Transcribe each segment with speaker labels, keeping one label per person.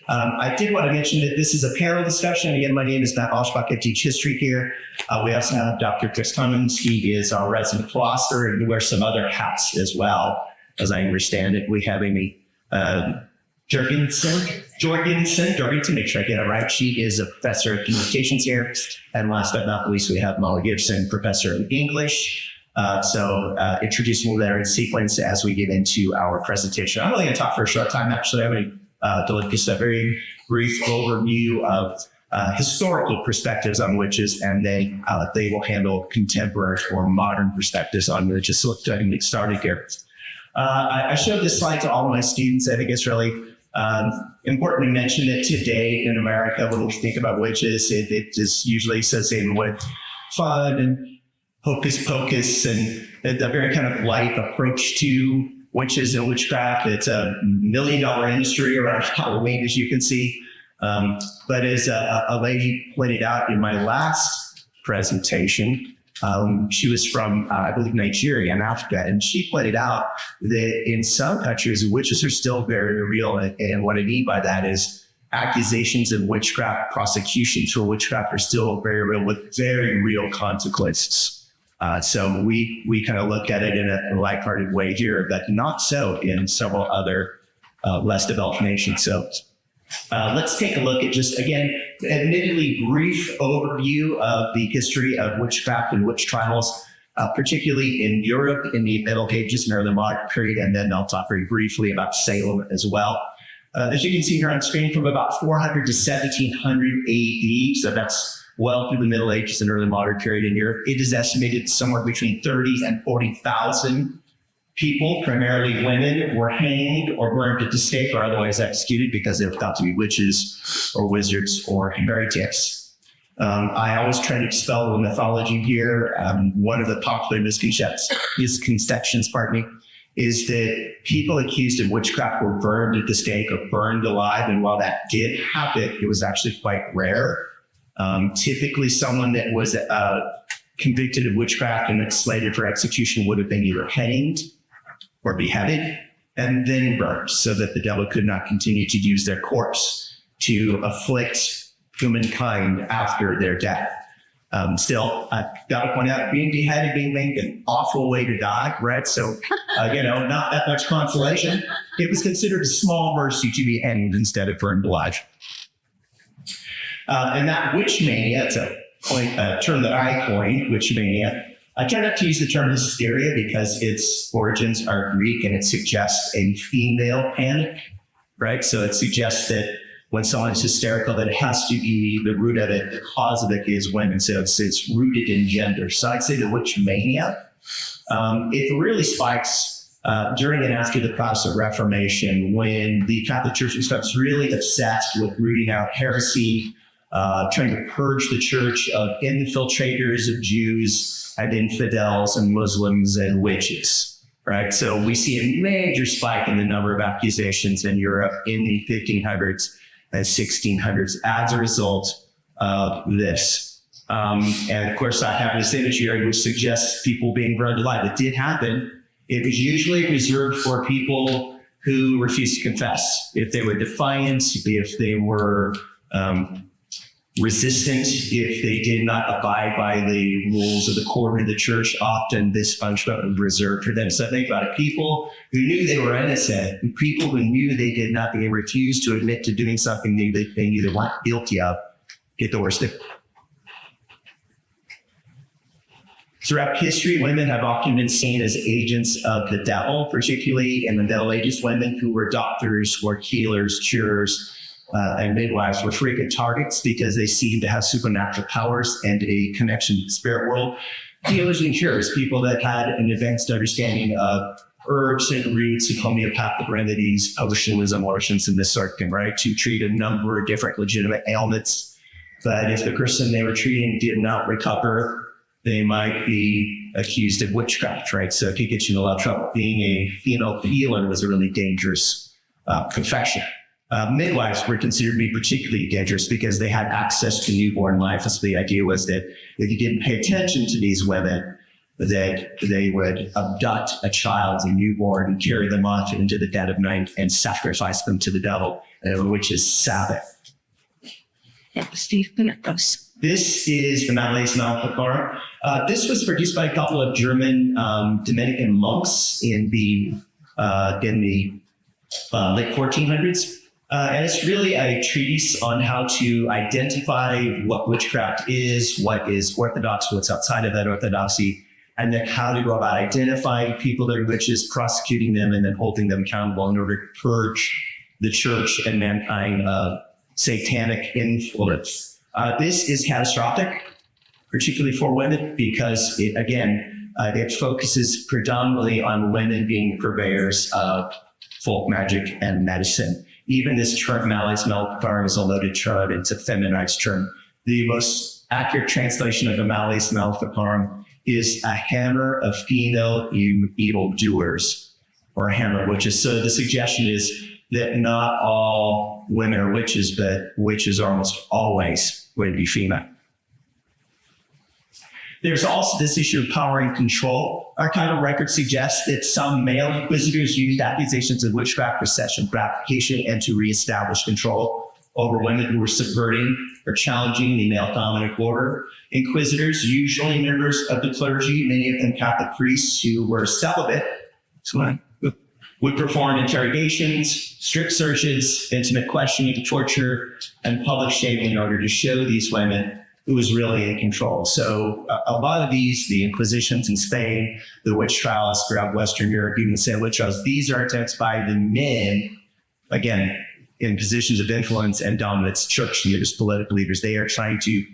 Speaker 1: I did want to mention that this is a panel discussion. Again, my name is Matt Alschbach. I teach history here. We also have Dr. Chris Cummins. He is our resident philosopher and wears some other hats as well. As I understand it, we have Amy Jorgenson, make sure I get it right. She is a professor of communications here. And last but not least, we have Molly Gibson, professor of English. Introducing them in sequence as we get into our presentation. I'm only going to talk for a short time. Actually, I'm going to look just a very brief overview of historical perspectives on witches, and then they will handle contemporary or modern perspectives on witches. So let's go ahead and get started here. I showed this slide to all of my students. I think it's really important to mention that today in America, when we think about witches, it is usually associated with fun and hocus pocus and a very kind of light approach to witches and witchcraft. It's $1 million industry around Halloween, as you can see. But as a lady pointed out in my last presentation, she was from, I believe, Nigeria and Africa, and she pointed out that in some countries, witches are still very real. And what I mean by that is accusations of witchcraft, prosecutions for witchcraft are still very real with very real consequences. So we kind of look at it in a lighthearted way here, but not so in several other less developed nations. So let's take a look at just, again, admittedly brief overview of the history of witchcraft and witch trials, particularly in Europe in the Middle Ages and early modern period. And then I'll talk very briefly about Salem as well. As you can see here on screen, from about 400 to 1700 AD, so that's well through the Middle Ages and early modern period in Europe, it is estimated somewhere between 30 and 40,000 people, primarily women, were hanged or burned at the stake or otherwise executed because they were thought to be witches or wizards or heretics. I always try to expel the mythology here. One of the popular misconceptions, is that people accused of witchcraft were burned at the stake or burned alive. And while that did happen, it was actually quite rare. Typically, someone that was convicted of witchcraft and slated for execution would have been either hanged or beheaded and then burned so that the devil could not continue to use their corpse to afflict humankind after their death. Still, I've got to point out, being beheaded, being an awful way to die, right? So, not that much consolation. It was considered a small mercy to be hanged instead of burned alive. And that witch mania, it's a term that I coined, witch mania. I try not to use the term hysteria because its origins are Greek and it suggests a female panic, right? So it suggests that when someone is hysterical, that it has to be the root of it, the cause of it is women. So it's rooted in gender. So I'd say the witch mania, it really spikes during and after the Protestant Reformation, when the Catholic Church becomes really obsessed with rooting out heresy, trying to purge the church of infiltrators of Jews and infidels and Muslims and witches, right? So we see a major spike in the number of accusations in Europe in the 1500s and 1600s as a result of this. And of course, I have this image here which suggests people being burned alive. It did happen. It was usually reserved for people who refused to confess. If they were defiant, if they were resistant, if they did not abide by the rules of the court or the church, often this punishment was reserved for them. So think about it. People who knew they were innocent, people who knew they did not, they refused to admit to doing something that they knew they weren't guilty of, get the worst of it. Throughout history, women have often been seen as agents of the devil, particularly in the Middle Ages. Women who were doctors, were healers, curers, and midwives were frequent targets because they seemed to have supernatural powers and a connection to the spirit world. Healers and curers, people that had an advanced understanding of herbs and roots and homeopathic remedies, potions, emulsions, and this sort of thing, right? To treat a number of different legitimate ailments. But if the person they were treating did not recover, they might be accused of witchcraft, right? So it could get you in a lot of trouble. Being a female healer was a really dangerous profession. Midwives were considered to be particularly dangerous because they had access to newborn life. So the idea was that if you didn't pay attention to these women, that they would abduct a child, a newborn, and carry them off into the dead of night and sacrifice them to the devil, which is Sabbath. This is the Malaise Malpacar. This was produced by a couple of German Dominican monks in the late 1400s. And it's really a treatise on how to identify what witchcraft is, what is orthodox, what's outside of that orthodoxy, and then how to go about identifying people that are witches, prosecuting them, and then holding them accountable in order to purge the church and mankind of satanic influence. This is catastrophic, particularly for women, because it focuses predominantly on women being purveyors of folk magic and medicine. Even this term, Malaise Malpacar, is a loaded term. It's a feminized term. The most accurate translation of the Malaise Malpacar is a hammer of female evildoers, or a hammer of witches. So the suggestion is that not all women are witches, but witches are almost always going to be female. There's also this issue of power and control. Our kind of record suggests that some male inquisitors used accusations of witchcraft for sexual gratification and to reestablish control over women who were subverting or challenging the male dominant order. Inquisitors, usually members of the clergy, many of them Catholic priests who were celibate, would perform interrogations, strip searches, intimate questioning, torture, and public shaming in order to show these women who was really in control. So a lot of these, the Inquisitions in Spain, the witch trials throughout Western Europe, even the Salem witch trials, these are attempts by the men, again, in positions of influence and dominance, church leaders, political leaders. They are trying to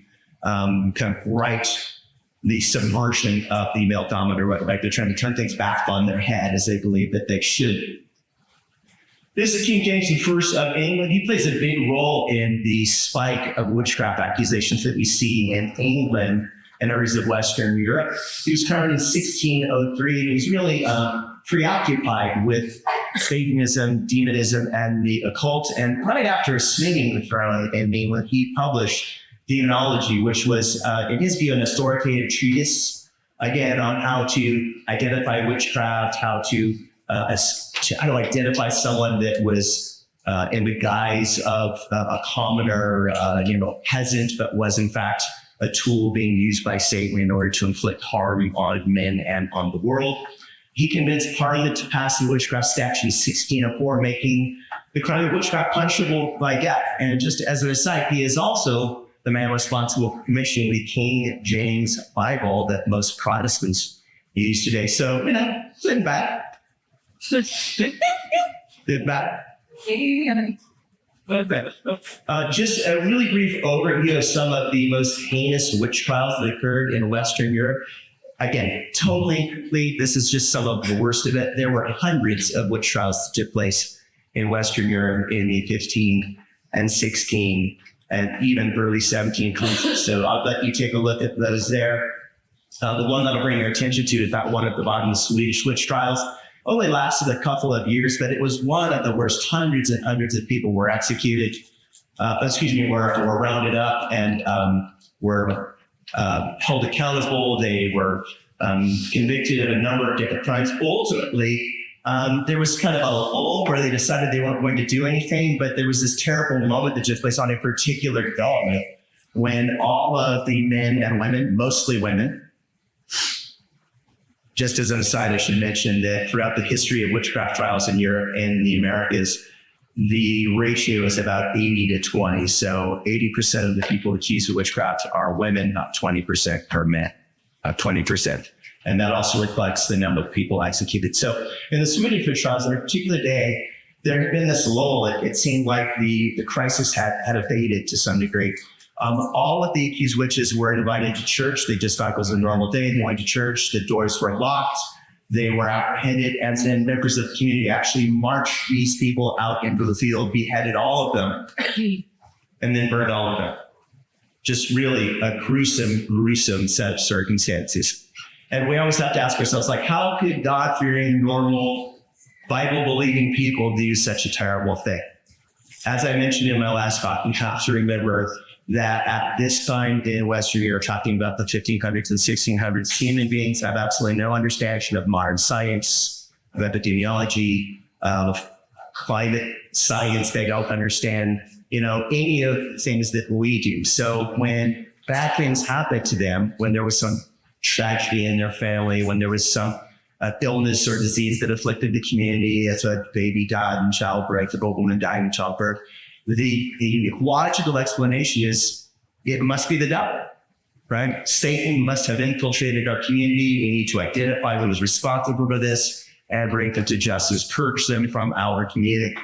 Speaker 1: kind of right the subversion of the male dominant, right? They're trying to turn things back on their head as they believe that they should. This is King James I of England. He plays a big role in the spike of witchcraft accusations that we see in England and areas of Western Europe. He was crowned in 1603. He's really preoccupied with Satanism, demonism, and the occult. And right after assuming the throne in England, he published Demonology, which was, in his view, an authoritative treatise, again, on how to identify witchcraft, how to identify someone that was in the guise of a commoner, peasant, but was in fact a tool being used by Satan in order to inflict harm on men and on the world. He convinced Parliament to pass the witchcraft statute 1604, making the crime of witchcraft punishable by death. And just as an aside, he is also the man responsible for commissioning the King James Bible that most Protestants use today. So, good bad. Good bad. Just a really brief overview of some of the most heinous witch trials that occurred in Western Europe. Again, totally, this is just some of the worst of it. There were hundreds of witch trials that took place in Western Europe in the 15 and 16 and even early 1700s. So I'll let you take a look at those there. The one that'll bring your attention to is that one at the bottom, the Swedish witch trials. Only lasted a couple of years, but it was one of the worst. Hundreds and hundreds of people were executed, were rounded up and were held accountable. They were convicted of a number of different crimes. Ultimately, there was kind of a lull where they decided they weren't going to do anything, but there was this terrible moment that took place on a particular development when all of the men and women, mostly women, just as an aside, I should mention that throughout the history of witchcraft trials in Europe and the Americas, the ratio is about 80 to 20. So 80% of the people accused of witchcraft are women, not 20% are men, 20%. And that also reflects the number of people executed. So in the Swedish witch trials, on a particular day, there had been this lull. It seemed like the crisis had abated to some degree. All of the accused witches were invited to church. They just thought it was a normal day. They went to church. The doors were locked. They were apprehended. And then members of the community actually marched these people out into the field, beheaded all of them, and then burned all of them. Just really a gruesome set of circumstances. And we always have to ask ourselves, how could God-fearing, normal, Bible-believing people do such a terrible thing? As I mentioned in my last talk, you have to remember that at this time in Western Europe, talking about the 1500s and 1600s, human beings have absolutely no understanding of modern science, of epidemiology, of climate science. They don't understand, any of the things that we do. So when bad things happen to them, when there was some tragedy in their family, when there was some illness or disease that afflicted the community, as a baby died in childbirth, a woman died in childbirth, the logical explanation is it must be the devil, right? Satan must have infiltrated our community. We need to identify who was responsible for this and bring them to justice, purge them from our community.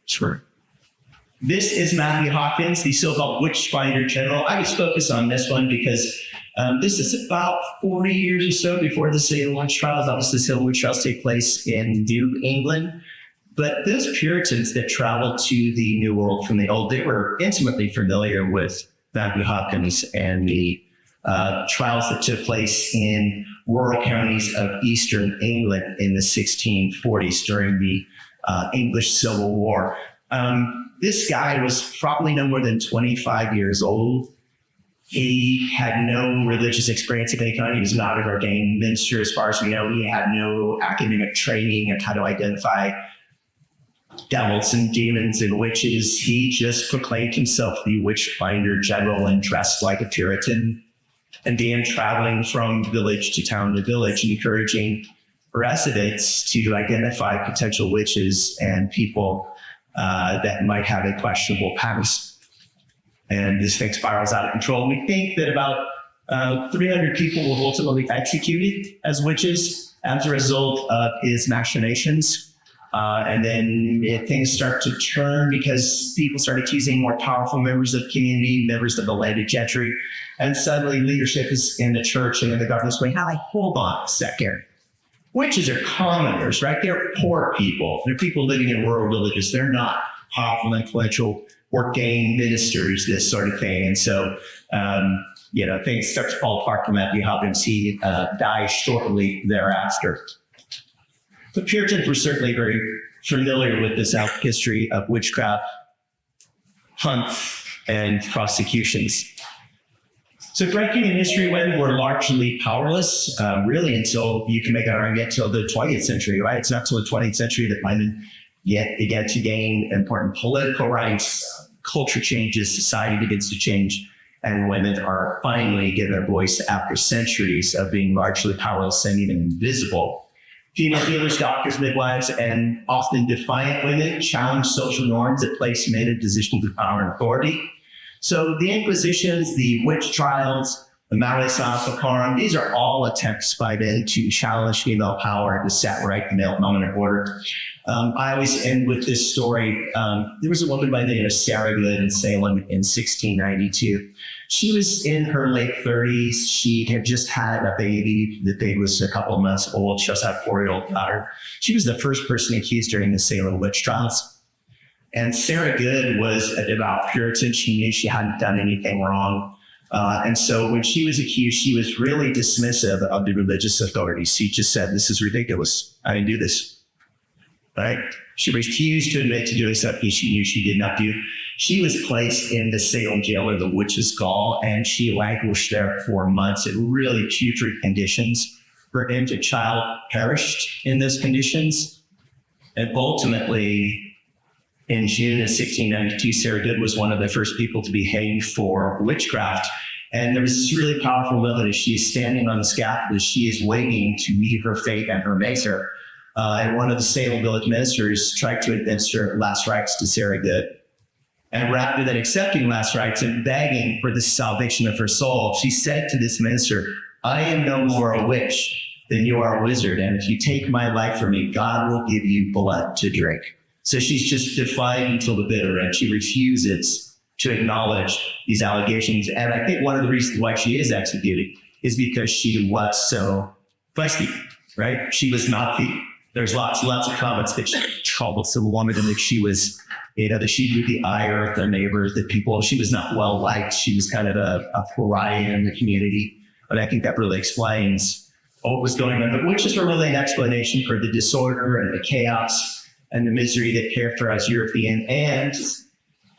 Speaker 1: Sure. This is Matthew Hawkins, the so-called witch finder general. I was focused on this one because this is about 40 years or so before the Salem witch trials. Obviously, the Salem witch trials take place in New England. But those Puritans that traveled to the New World from the Old, they were intimately familiar with Matthew Hawkins and the trials that took place in rural counties of Eastern England in the 1640s during the English Civil War. This guy was probably no more than 25 years old. He had no religious experience of any kind. He was not an ordained minister, as far as we know. He had no academic training on how to identify devils and demons and witches. He just proclaimed himself the witch finder general and dressed like a Puritan, and began traveling from village to town to village, encouraging residents to identify potential witches and people that might have a questionable past. And this thing spirals out of control. We think that about 300 people were ultimately executed as witches as a result of his machinations. And then things start to turn because people start accusing more powerful members of the community, members of the landed gentry. And suddenly leadership is in the church and in the government's way, hold on a second. Witches are commoners, right? They're poor people. They're people living in rural villages. They're not powerful, influential, ordained ministers, this sort of thing. And so, things start to fall apart from Matthew Hawkins. He dies shortly thereafter. The Puritans were certainly very familiar with this history of witchcraft, hunts, and prosecutions. So breaking in history, women were largely powerless, really until you can make an argument until the 20th century, right? It's not until the 20th century that women began to gain important political rights, culture changes, society begins to change, and women are finally given their voice after centuries of being largely powerless and even invisible. Female healers, doctors, midwives, and often defiant women challenge social norms that place men in positions of power and authority. So the Inquisitions, the witch trials, the Malleus Maleficarum, these are all attempts by men to challenge female power and to set right the male dominant order. I always end with this story. There was a woman by the name of Sarah Good in Salem in 1692. She was in her late 30s. She had just had a baby. The baby was a couple of months old. She also had a 4-year-old daughter. She was the first person accused during the Salem witch trials. And Sarah Good was a devout Puritan. She knew she hadn't done anything wrong. And so when she was accused, she was really dismissive of the religious authorities. She just said, "This is ridiculous. I didn't do this." Right? She refused to admit to doing something she knew she did not do. She was placed in the Salem jail, or the Witch's Gall, and she languished there for months in really putrid conditions. Her infant child perished in those conditions. And ultimately, in June of 1692, Sarah Good was one of the first people to be hanged for witchcraft. And there was this really powerful woman as she's standing on the scaffold, as she is waiting to meet her fate and her maker. And one of the Salem village ministers tried to administer last rites to Sarah Good. And rather than accepting last rites and begging for the salvation of her soul, she said to this minister, "I am no more a witch than you are a wizard. And if you take my life from me, God will give you blood to drink." So she's just defiant until the bitter end. She refuses to acknowledge these allegations. And I think one of the reasons why she is executed is because she was so feisty, right? She was not there's lots of comments that she called this woman and that she was, that she drew the ire of the neighbors, the people. She was not well liked. She was kind of a pariah in the community. But I think that really explains what was going on. But witches were really an explanation for the disorder and the chaos and the misery that characterized European and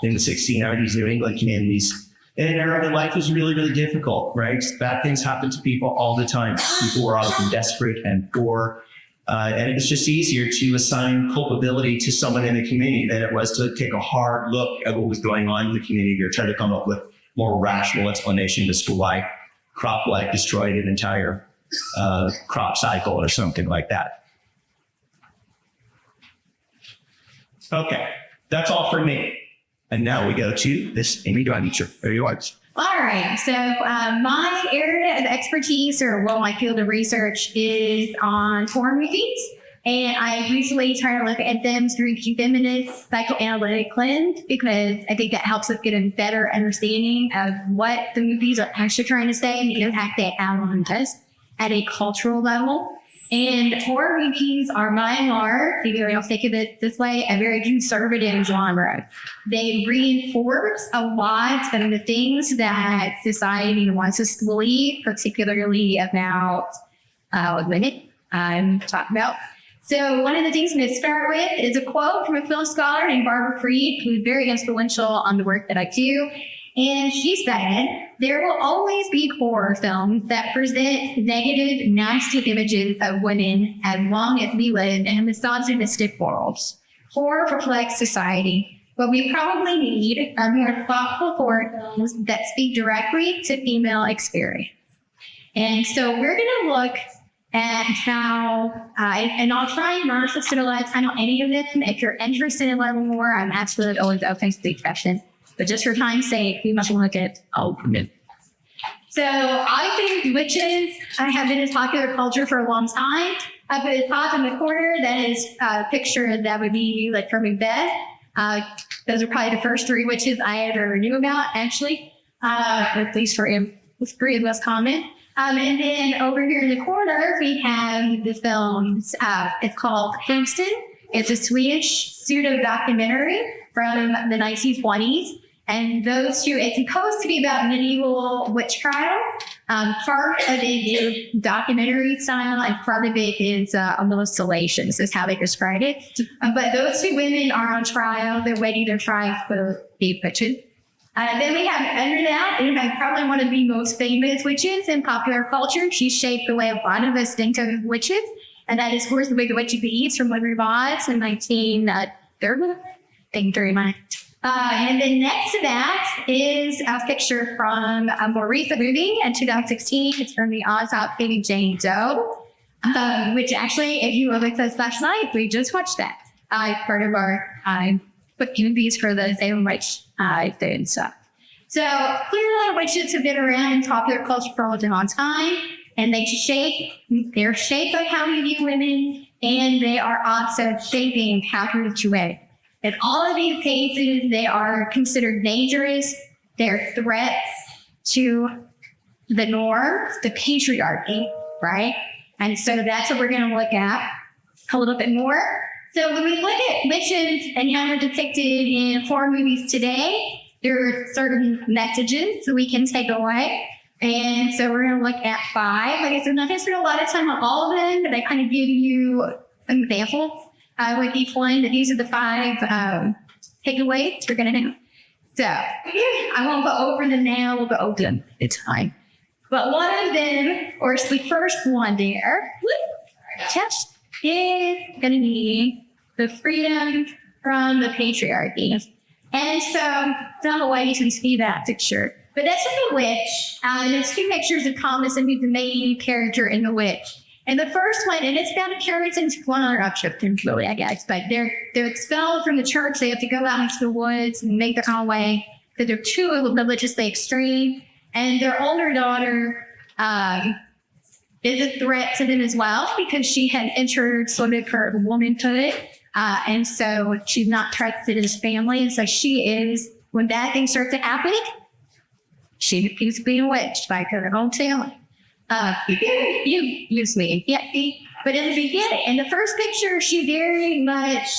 Speaker 1: in the 1690s New England communities. In an era when life was really, really difficult, right? Bad things happened to people all the time. People were often desperate and poor. And it was just easier to assign culpability to someone in the community than it was to take a hard look at what was going on in the community or try to come up with more rational explanation as to why crop blight destroyed an entire crop cycle or something like that. Okay, that's all for me. And now we go to this Amy Dwyer. There you are.
Speaker 2: All right. So my area of expertise, or my field of research, is on horror movies. And I usually try to look at them through a feminist psychoanalytic lens, because I think that helps us get a better understanding of what the movies are actually trying to say and the impact they have on us at a cultural level. And horror movies are, by and large, I'll think of it this way, a very conservative genre. They reinforce a lot of the things that society wants us to believe, particularly about women I'm talking about. So one of the things I'm going to start with is a quote from a film scholar named Barbara Freed, who's very influential on the work that I do. And she said, "There will always be horror films that present negative, nasty images of women as long as we live in a misogynistic world. Horror reflects society, but we probably need a more thoughtful horror films that speak directly to female experience." And so we're going to look at how, and I'll try not to spend a lot of time on any of them. If you're interested in learning more, I'm absolutely always open to the question. But just for time's sake, we must look at all of them. So I think witches have been in popular culture for a long time. Up at the top in the corner, that is a picture that would be like from Macbeth. Those are probably the first three witches I ever knew about, actually, at least for three of the most common. And then over here in the corner, we have the film. It's called Gibson. It's a Swedish pseudo-documentary from the 1920s. And those two, it's supposed to be about medieval witch trials. Part of it is documentary style, and part of it is a little salacious, is how they describe it. But those two women are on trial. They're waiting their trial for the witches. Then we have under that, and probably one of the most famous witches in popular culture. She shaped the way a lot of us think of witches. And that is, of course, the Wicked Witch of the East from Wizard of Oz in 1930. Thank you very much. And then next to that is a picture from a more recent movie in 2016. It's from the Oz Baby Jane Doe, which actually, if you were with us last night, we just watched that. Part of our book movies for the Salem Witch and stuff. So clearly, witches have been around in popular culture for a long time, and they're shaped by how we view women, and they are also shaping how we view women. In all of these cases, they are considered dangerous. They're threats to the norm, the patriarchy, right? And so that's what we're going to look at a little bit more. So when we look at witches and how they're depicted in horror movies today, there are certain messages that we can take away. And so we're going to look at 5. Like I said, I'm not going to spend a lot of time on all of them, but I kind of give you some examples. With each one, that these are the 5 takeaways we're going to do. So I won't go over them now. We'll go over them at time. But one of them, or the first one there, is going to be the freedom from the patriarchy. And so, no way you can see that picture. But that's from The Witch. There's 2 pictures of Cummins, and he's the main character in The Witch. And the first one, and it's about the Puritans, one other upshift, really, I guess, but they're expelled from the church. They have to go out into the woods and make their own way. That they're too religiously extreme. And their older daughter is a threat to them as well, because she had entered sort of her womanhood. And so she's not trusted in his family. And so she is, when bad things start to happen, she's being witched by her own family. You use me. Yeah. But in the beginning, in the first picture, she very much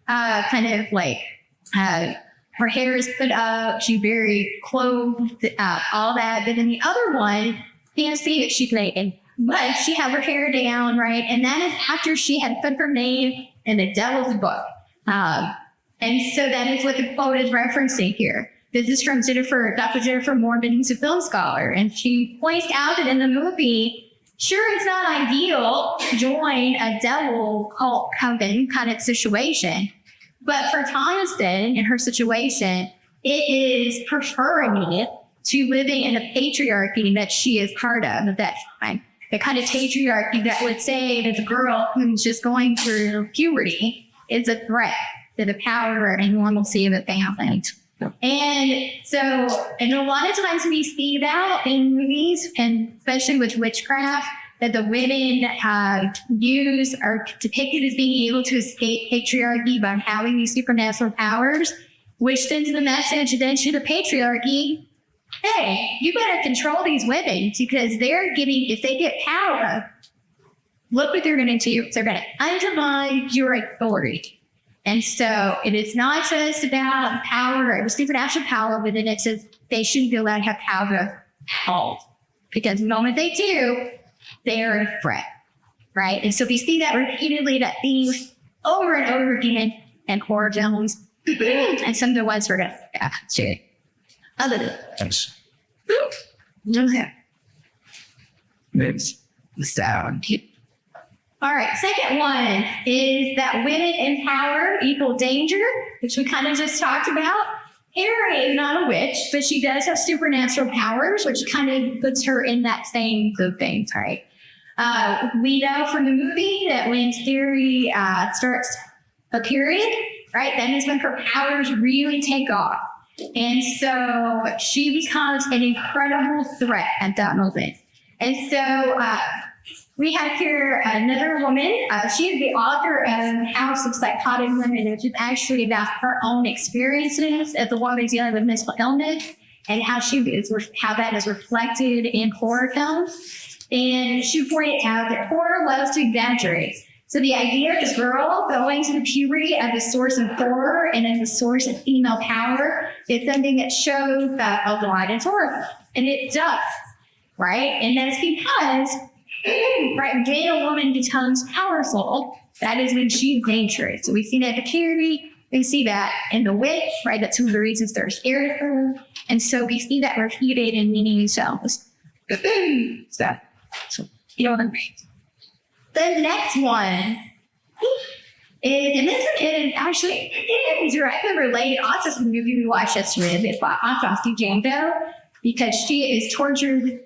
Speaker 2: kind of like her hair is put up. She very clothed, all that. But in the other one, you can see that she's naked, but she had her hair down, right? And that is after she had put her name in the devil's book. And And so that is what the quote is referencing here. This is from Dr. Jennifer Mormon, who's a film scholar. And she points out that in the movie, sure, it's not ideal to join a devil cult coven kind of situation. But for Thomason, in her situation, it is preferring it to living in a patriarchy that she is part of at that time. The kind of patriarchy that would say that the girl who's just going through puberty is a threat to the power and normalcy of the family. And so, and a lot of times we see that in movies, and especially with witchcraft, that the women use are depicted as being able to escape patriarchy by having these supernatural powers, which sends the message then to the patriarchy, hey, you better control these women because they're getting, if they get power, look what they're going to do. They're going to undermine your authority. And so it is not just about power or supernatural power, but then it says they shouldn't be allowed to have power at all. Because the moment they do, they are a threat, right? And so we see that repeatedly, that theme over and over again in horror films. And some of the ones we're going to share. Other than
Speaker 1: Thanks.
Speaker 2: sound. All right, second one is that women in power equal danger, which we kind of just talked about. Harry is not a witch, but she does have supernatural powers, which kind of puts her in that same grouping, right? We know from the movie that when Harry starts a period, right, that is when her powers really take off. And so she becomes an incredible threat at that moment. And so we have here another woman. She is the author of House of Psychotic Women, which is actually about her own experiences as a woman dealing with mental illness and how that is reflected in horror films. And she pointed out that horror loves to exaggerate. So the idea of this girl going to the puberty as a source of horror and as a source of female power is something that shows that a lot is horrible. And it does, right? And that's because right, when a woman becomes powerful, that is when she's dangerous. So we see that in the puberty, we see that in the witch, right? That's one of the reasons they're scared of her. And so we see that repeated in many films. So you know what I mean? The next one is, and this is actually directly related also to the movie we watched yesterday, it's by Alschbach Django, because she is tortured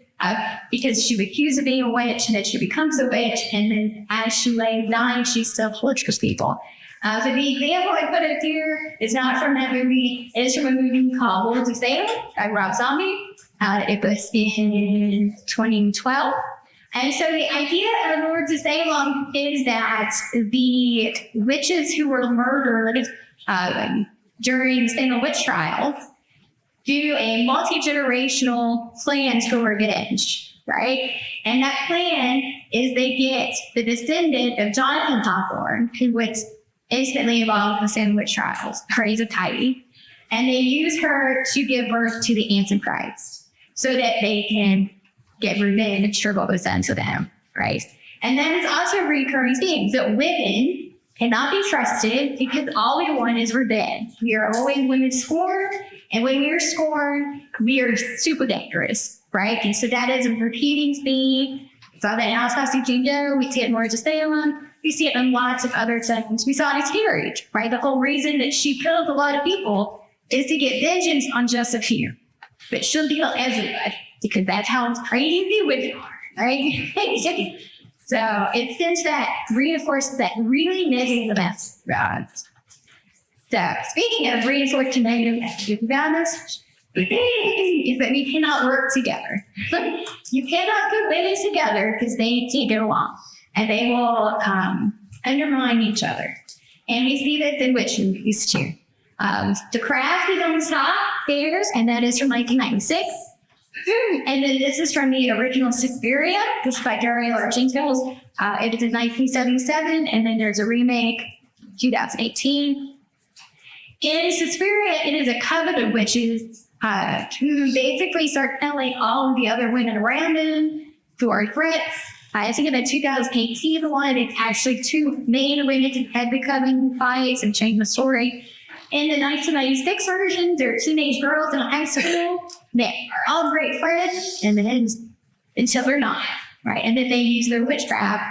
Speaker 2: because she was accused of being a witch, and then she becomes a witch, and then as she lays dying, she still tortures people. So the example I put up here is not from that movie. It is from a movie called Lords of Salem by Rob Zombie. It was in 2012. And so the idea of Lords of Salem is that the witches who were murdered during Salem witch trials do a multi-generational plan for revenge, right? And that plan is they get the descendant of Jonathan Hawthorne, who was instantly involved in the Salem witch trials, praise of Tidy, and they use her to give birth to the Antichrist so that they can get revenge for what was done to them, right? And then it's also a recurring theme that women cannot be trusted because all we want is revenge. We are always women scorned, and when we are scorned, we are super dangerous, right? And so that is a repeating theme. We saw that in Alschbach Django, we see it in Lords of Salem, we see it in lots of other things. We saw it in Carriage, right? The whole reason that she kills a lot of people is to get vengeance on just a few, but she'll kill everybody, because that's how crazy women are, right? So it sends that, reinforces that really negative message about us. So speaking of reinforcing negative messages about us, is that we cannot work together. You cannot put women together because they can't get along, and they will undermine each other. And we see this in witch movies too. The Craft is on top there, and that is from 1996. And then this is from the original Suspiria. This is by Dario Argento. It is in 1977, and then there's a remake, 2018. In Suspiria, it is a coven of witches who basically start killing all of the other women around them who are threats. I think in the 2018 one, it's actually two main women who had the coven fights and changed the story. In the 1996 version, they're teenage girls in high school. They are all great friends, and then until they're not, right? And then they use their witchcraft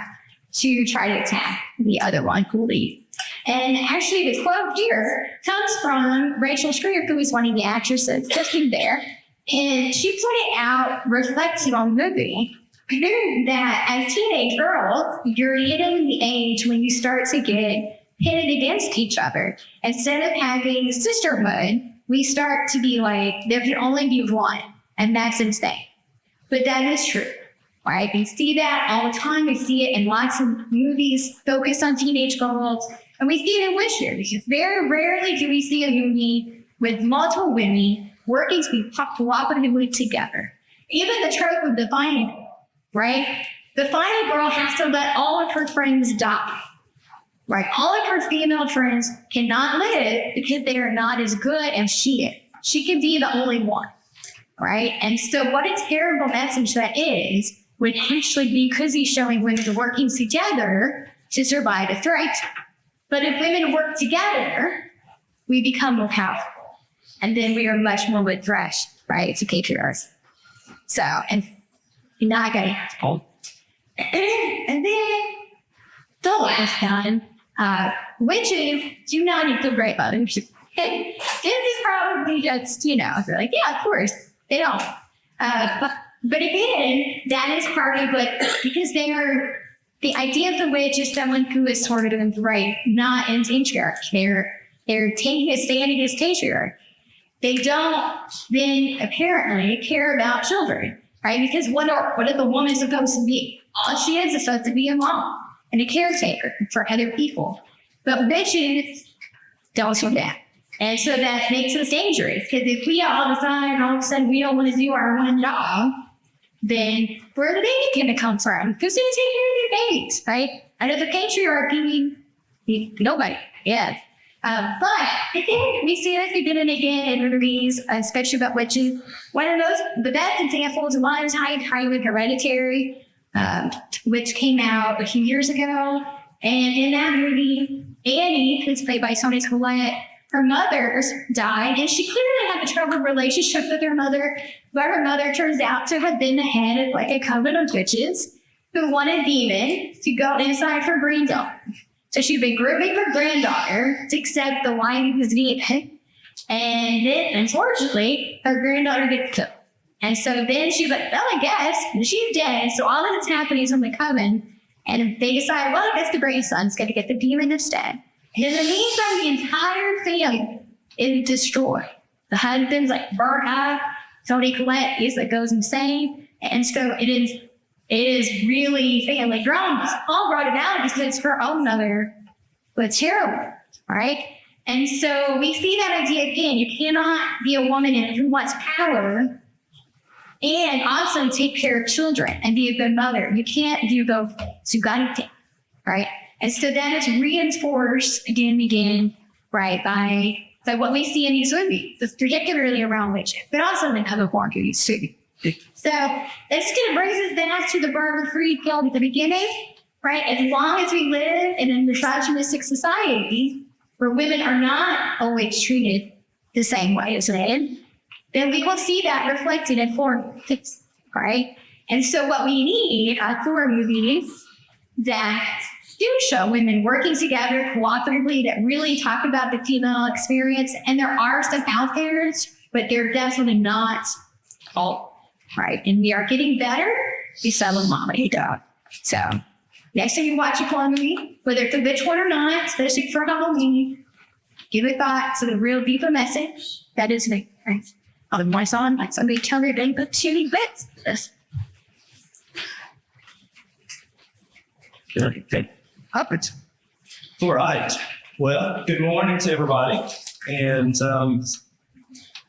Speaker 2: to try to attack the other one, Cooley. And actually, the quote here comes from Rachel Schreier, who is one of the actresses sitting there. And she pointed out, reflecting on the movie, that as teenage girls, you're hitting the age when you start to get pitted against each other. Instead of having sisterhood, we start to be like, there can only be one, and that's insane. But that is true, right? We see that all the time. We see it in lots of movies focused on teenage girls, and we see it in Witcher, because very rarely do we see a movie with multiple women working to be cooperatively together. Even the trope of the final girl, right? The final girl has to let all of her friends die. Right, all of her female friends cannot live because they are not as good as she is. She can be the only one, right? And so what a terrible message that is, would actually be because he's showing women working together to survive a threat. But if women work together, we become more powerful. And then we are much more addressed, right, to patriarchs. So, and now I gotta have to. And then the last time, witches do not need to great mothers. This is probably just, they're like, yeah, of course, they don't. But again, that is part of what, because the idea of the witch is someone who is sort of, right, not in patriarch. They're taking a stand against patriarch. They don't then apparently care about children, right? Because what are the woman supposed to be? All she is supposed to be a mom and a caretaker for other people. But witches don't do that. And so that makes us dangerous, because if we all decide all of a sudden we don't want to do our one job, then where are the babies going to come from? Who's going to take care of your babies, right? Under the patriarchy, nobody, yeah. But I think we see this again and again in movies, especially about witches. One of the best examples was Highway Hereditary, which came out a few years ago. And in that movie, Annie, who's played by Toni Collette, her mother died, and she clearly had a troubled relationship with her mother, but her mother turns out to have been the head of like a coven of witches who wanted demon to go inside her granddaughter. So she'd been grooming her granddaughter to accept the life of the demon. And then, unfortunately, her granddaughter gets killed. And so then she's like, well, I guess she's dead. So all of this happening is on the coven. And they decide, well, I guess the grandson's going to get the demon instead. And in the meantime, the entire family is destroyed. The husband's like burnt up. Toni Collette is like goes insane. And so it is really family drama. All brought about because her own mother was terrible, right? And so we see that idea again. You cannot be a woman who wants power and also take care of children and be a good mother. You can't do both. So you got to take, right? And so that is reinforced again and again, right, by what we see in these movies, particularly around witches, but also in other horror movies too. So this kind of brings us back to the Barbara Creed film at the beginning, right? As long as we live in a misogynistic society where women are not always treated the same way as men, then we will see that reflected in horror movies, right? And so what we need are horror movies that do show women working together cooperatively, that really talk about the female experience. And there are some out there, but they're definitely not all, right? And we are getting better. We sell a mommy dog. So next time you watch a horror movie, whether it's a witch one or not, especially for Halloween, give it thought to the real deeper message. That is me, right? I'll have my son, like somebody tell me they put 2 bits.
Speaker 1: Okay. Up it. All right. Well, good morning to everybody. And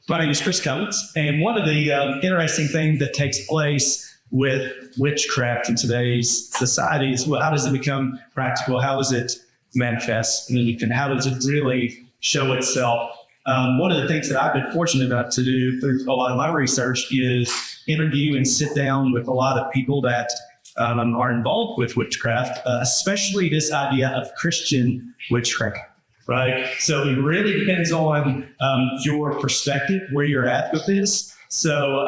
Speaker 1: my name is Chris Cummins. And one of the interesting things that takes place with witchcraft in today's society is, well, how does it become practical? How does it manifest? And how does it really show itself? One of the things that I've been fortunate enough to do through a lot of my research is interview and sit down with a lot of people that are involved with witchcraft, especially this idea of Christian witchcraft. right? So it really depends on your perspective, where you're at with this. So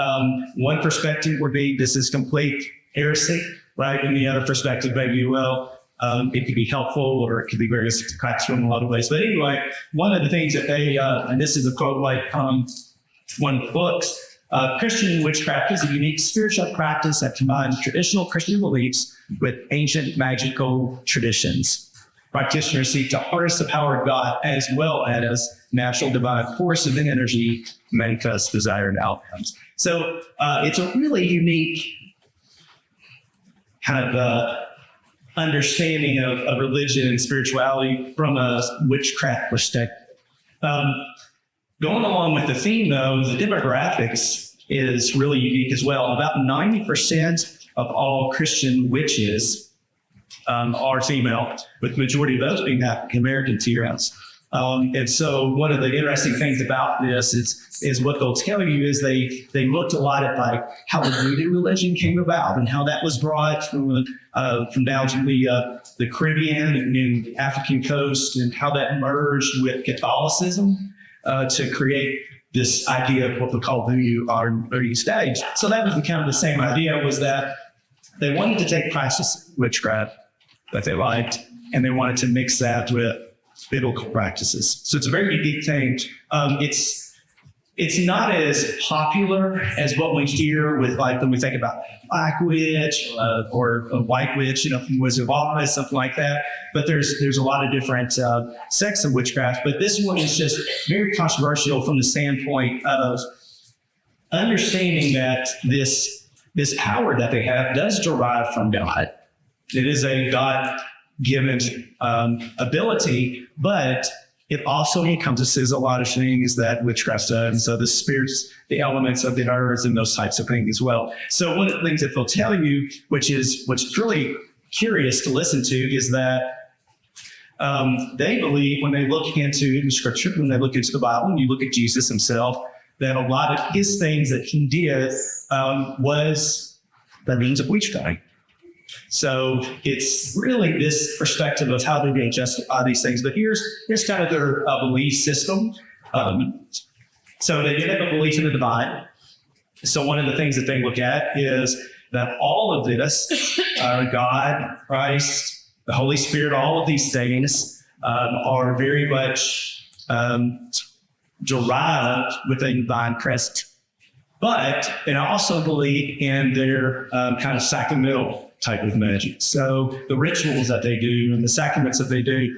Speaker 1: one perspective would be this is complete heresy, right? And the other perspective may be, well, it could be helpful or it could be very practical in a lot of ways. But anyway, one of the things that they, and this is a quote like one of the books, Christian witchcraft is a unique spiritual practice that combines traditional Christian beliefs with ancient magical traditions. Practitioners seek to harness the power of God as well as natural divine forces and energy to manifest desired outcomes. So it's a really unique kind of understanding of religion and spirituality from a witchcraft perspective. Going along with the theme, though, the demographics is really unique as well. About 90% of all Christian witches are female, with the majority of those being African American T-Rounds. And so one of the interesting things about this is what they'll tell you is they looked a lot at like how the voodoo religion came about and how that was brought from down to the Caribbean and the African coast and how that merged with Catholicism to create this idea of what we call voodoo on early stage. So that was kind of the same idea, was that they wanted to take practice witchcraft that they liked, and they wanted to mix that with biblical practices. So it's a very unique thing. It's not as popular as what we hear with, like, when we think about Black Witch or a White Witch, Wizard of Oz, something like that. But there's a lot of different sects of witchcraft. But this one is just very controversial from the standpoint of understanding that this power that they have does derive from God. It is a God-given ability, but it also encompasses a lot of things that witchcraft does. And so the spirits, the elements of the earth, and those types of things as well. So one of the things that they'll tell you, which is really curious to listen to, is that they believe when they look into the scripture, when they look into the Bible, and you look at Jesus himself, that a lot of his things that he did was by means of witchcraft. So it's really this perspective of how do they justify these things. But here's kind of their belief system. So they have a belief in the divine. So one of the things that they look at is that all of this, God, Christ, the Holy Spirit, all of these things are very much derived with a divine presence. But they also believe in their kind of sacramental type of magic. So the rituals that they do and the sacraments that they do,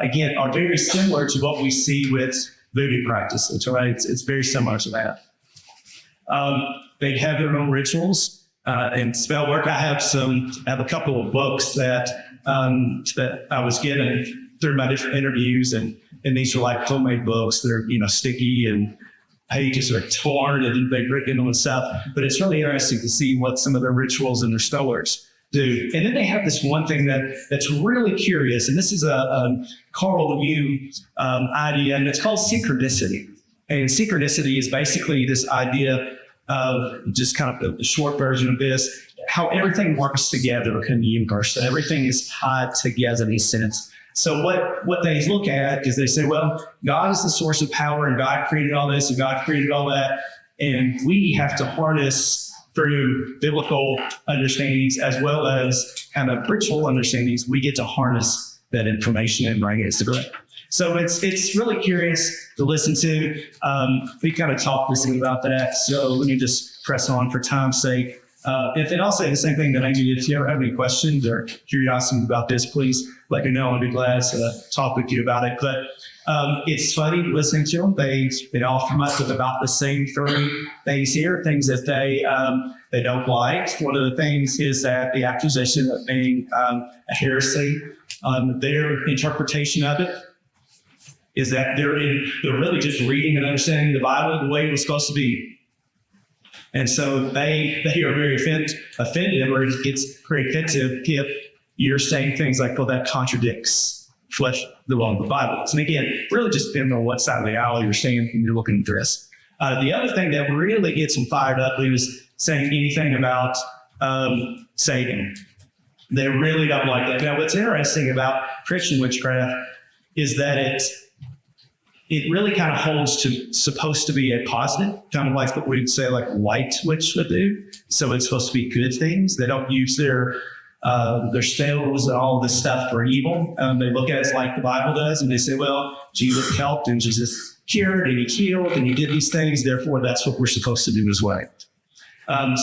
Speaker 1: again, are very similar to what we see with voodoo practices, right? It's very similar to that. They have their own rituals and spell work. I have a couple of books that I was given through my different interviews, and these are like homemade books. They're sticky and pages are torn and they've written on the stuff. But it's really interesting to see what some of their rituals and their spellworks do. And then they have this one thing that's really curious, and this is a Carl Jung idea, and it's called synchronicity. And synchronicity is basically this idea of, just kind of the short version of this, how everything works together in the universe. So everything is tied together in a sense. So what they look at is they say, well, God is the source of power, and God created all this, and God created all that, and we have to harness through biblical understandings as well as kind of ritual understandings. We get to harness that information and bring it to life. So it's really curious to listen to. We kind of talked this about that. So let me just press on for time's sake. And I'll say the same thing that I do. If you ever have any questions or curiosity about this, please let me know. I'd be glad to talk with you about it. But it's funny listening to them. They all come up with about the same three things here, things that they don't like. One of the things is that the accusation of being a heresy, their interpretation of it is that they're really just reading and understanding the Bible the way it was supposed to be. And so they are very offended, or it gets very offensive if you're saying things like, well, that contradicts the law of the Bible. And again, really just depends on what side of the aisle you're saying when you're looking at this. The other thing that really gets them fired up is saying anything about Satan. They really don't like that. Now, what's interesting about Christian witchcraft is that it really kind of holds to supposed to be a positive, kind of like what we'd say like light switch would do. So it's supposed to be good things. They don't use their spells and all this stuff for evil. They look at it like the Bible does, and they say, well, Jesus helped and Jesus cured and he healed and he did these things. Therefore, that's what we're supposed to do as well.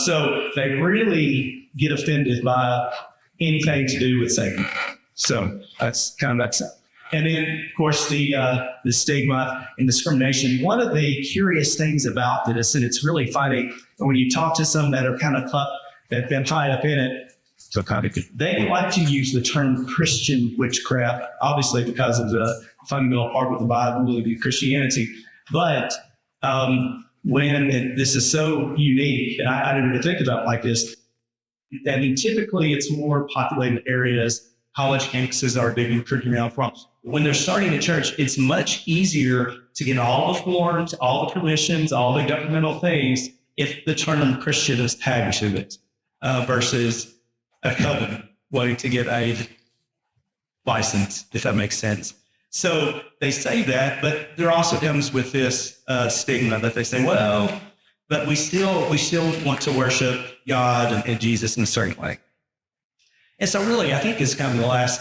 Speaker 1: So they really get offended by anything to do with Satan. So that's kind of that stuff. And then, of course, the stigma and discrimination. One of the curious things about this, and it's really funny, when you talk to some that are kind of that have been tied up in it, they like to use the term Christian witchcraft, obviously because of the fundamental part of the Bible, the Christianity. But this is so unique, and I didn't even think about it like this, I mean, typically it's more populated areas, college campuses are big recruiting around from. When they're starting a church, it's much easier to get all the forms, all the permissions, all the governmental things if the term Christian is tagged to it versus a covenant wanting to get a license, if that makes sense. So they say that, but there also comes with this stigma that they say, well, but we still want to worship God and Jesus in a certain way. And so really, I think it's kind of the last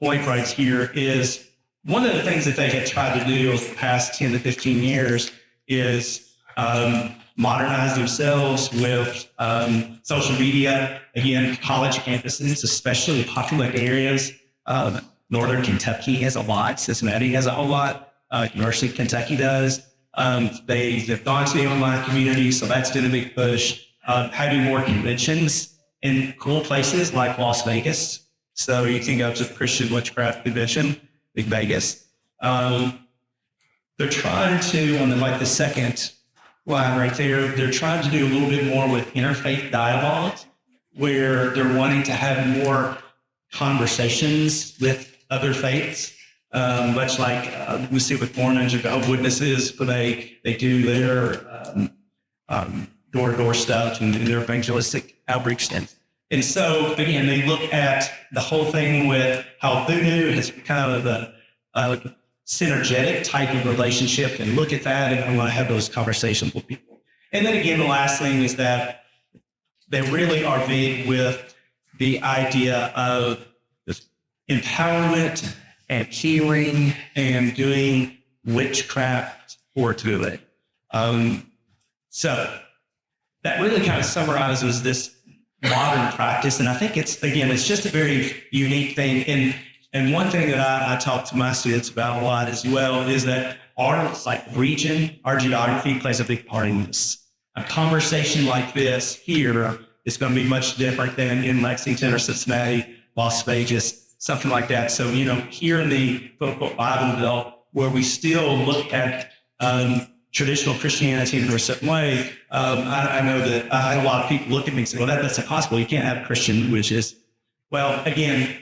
Speaker 1: point right here is one of the things that they have tried to do over the past 10 to 15 years is modernize themselves with social media. Again, college campuses, especially popular areas. Northern Kentucky has a lot. Cincinnati has a whole lot. University of Kentucky does. They've gone to the online community, so that's been a big push. Having more conventions in cool places like Las Vegas. So you can go to the Christian Witchcraft Convention, Big Vegas. They're trying to, on the second line right there, they're trying to do a little bit more with interfaith dialogue, where they're wanting to have more conversations with other faiths, much like we see with Mormons or Jehovah's Witnesses, but they do their door-to-door stuff and their evangelistic outreach. And so, again, they look at the whole thing with how voodoo is kind of a synergetic type of relationship and look at that, and I want to have those conversations with people. And then again, the last thing is that they really are big with the idea of empowerment and healing and doing witchcraft for good. So that really kind of summarizes this modern practice. And I think it's just a very unique thing. And one thing that I talk to my students about a lot as well is that our region, our geography plays a big part in this. A conversation like this here is going to be much different than in Lexington or Cincinnati, Las Vegas, something like that. So, here in the Bible Belt, where we still look at traditional Christianity in a certain way, I know that I had a lot of people look at me and say, well, that's impossible. You can't have Christian witches. Well, again,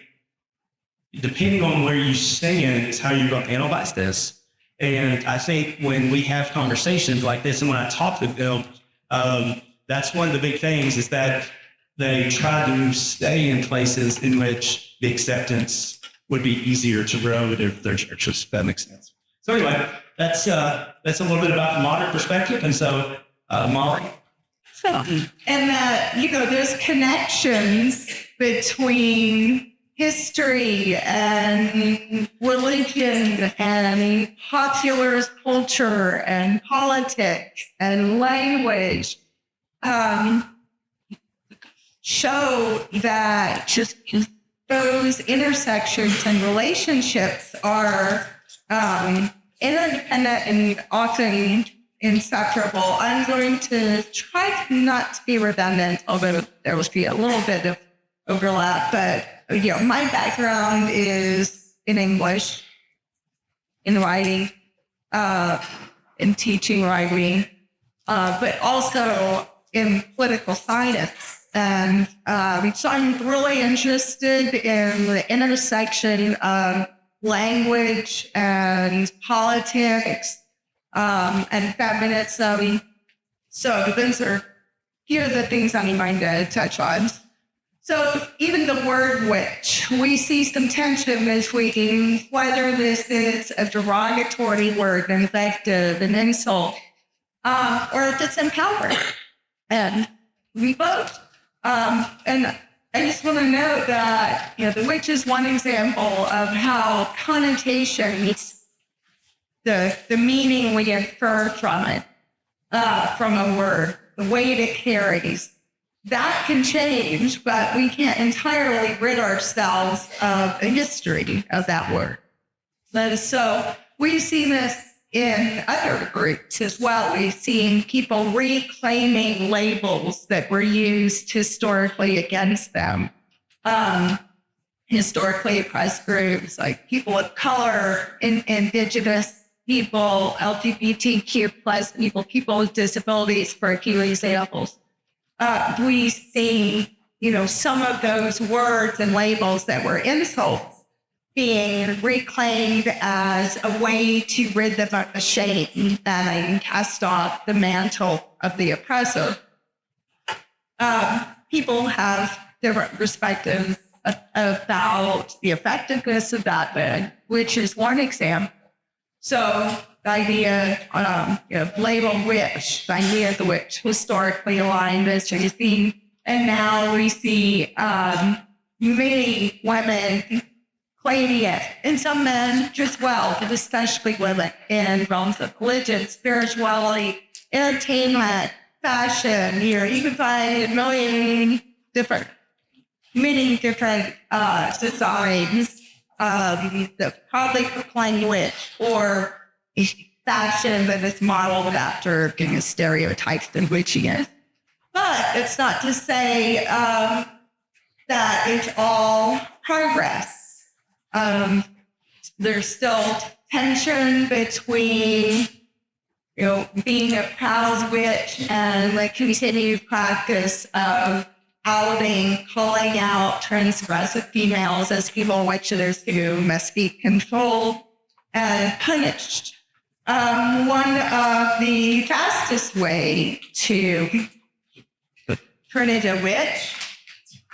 Speaker 1: depending on where you stand is how you're going to analyze this. And I think when we have conversations like this, and when I talk to them, that's one of the big things is that they try to stay in places in which the acceptance would be easier to grow in their churches, if that makes sense. So anyway, that's a little bit about the modern perspective. And so, Molly?
Speaker 3: And there's connections between history and religion and popular culture and politics and language show that just those intersections and relationships are interdependent and often inseparable. I'm going to try not to be redundant, although there will be a little bit of overlap, but my background is in English, in writing, in teaching writing, but also in political science. And so I'm really interested in the intersection of language and politics and feminism. So those are the things I'm going to touch on. So even the word witch, we see some tension between whether this is a derogatory word, an invective, an insult, or if it's empowering. And we both. And I just want to note that, the witch is one example of how connotations, the meaning we infer from it, from a word, the weight it carries, that can change, but we can't entirely rid ourselves of a history of that word. So we see this in other groups as well. We've seen people reclaiming labels that were used historically against them. Historically oppressed groups like people of color, indigenous people, LGBTQ plus people, people with disabilities, for a few examples. We see, some of those words and labels that were insults being reclaimed as a way to rid them of the shame and cast off the mantle of the oppressor. People have different perspectives about the effectiveness of that word, which is one example. So the idea of label witch, the idea of the witch, historically aligned as to theme, and now we see many women claiming it, and some men as well, but especially women in realms of religion, spirituality, entertainment, fashion. You can find many different societies that probably proclaim witch or fashion that is modeled after stereotypes and witchiness. But it's not to say that it's all progress. There's still tension between, being a proud witch and the continued practice of outing, calling out transgressive females as evil witches who must be controlled and punished. One of the fastest way to turn into a witch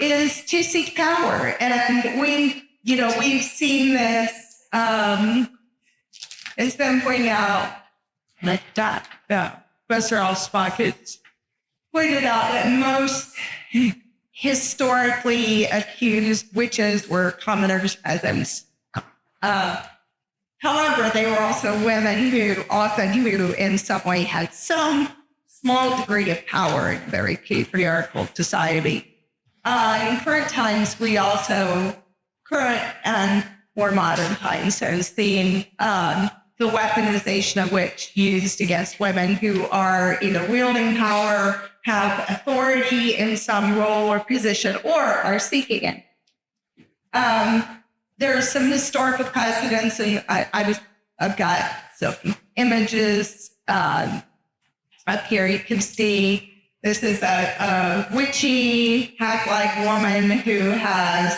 Speaker 3: is to seek power. And we've seen this, it's been pointed out that Professor Alschbach has pointed out that most historically accused witches were commoners, peasants. However, they were also women who in some way had some small degree of power in a very patriarchal society. In current times, we also, current and more modern times, have seen the weaponization of which used against women who are either wielding power, have authority in some role or position, or are seeking it. There are some historical precedents. I've got some images up here. You can see this is a witchy, hag-like woman who has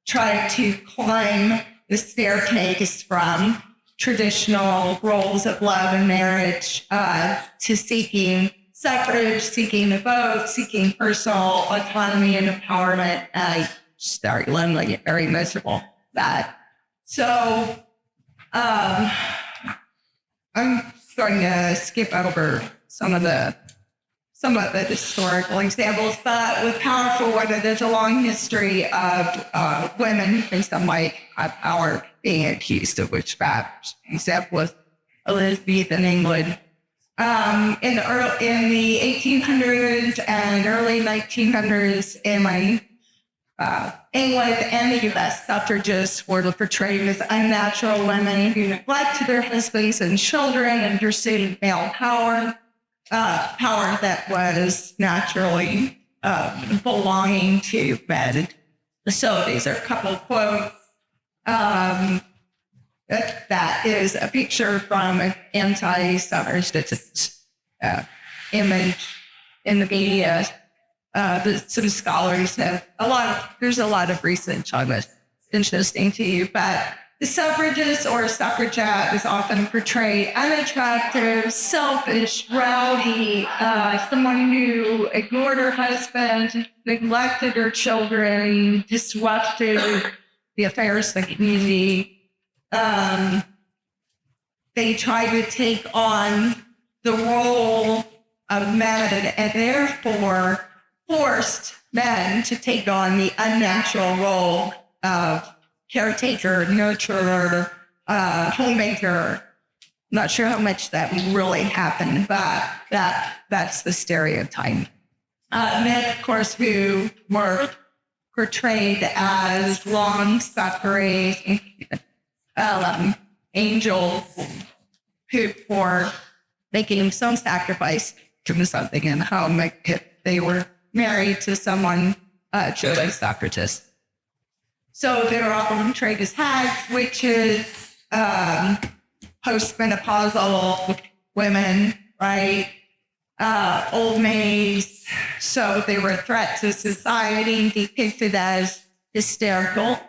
Speaker 3: tried to climb the staircase from traditional roles of love and marriage to seeking suffrage, seeking the vote, seeking personal autonomy and empowerment. I just very lonely, very miserable. That. So I'm going to skip over some of the historical examples, but with powerful women, there's a long history of women in some way have power being accused of witchcraft. Example was Elizabeth in England. In the 1800s and early 1900s, in England and the U.S., suffragists were portrayed as unnatural women who neglected their husbands and children and pursued male power, power that was naturally belonging to men. So these are a couple of quotes. That is a picture from an anti-suffragist image in the media. Some scholars have there's a lot of research on this, interesting to you, but the suffragist or suffragette is often portrayed unattractive, selfish, rowdy, someone who ignored her husband, neglected her children, disrupted the affairs of the community. They tried to take on the role of men and therefore forced men to take on the unnatural role of caretaker, nurturer, homemaker. Not sure how much that really happened, but that's the stereotype. Men, of course, who were portrayed as long-suffering angels who were making some sacrifice to something in home if they were married to someone, just like Socrates. So they were often portrayed as hags, witches, postmenopausal women, right? Old maids. So they were a threat to society, depicted as hysterical.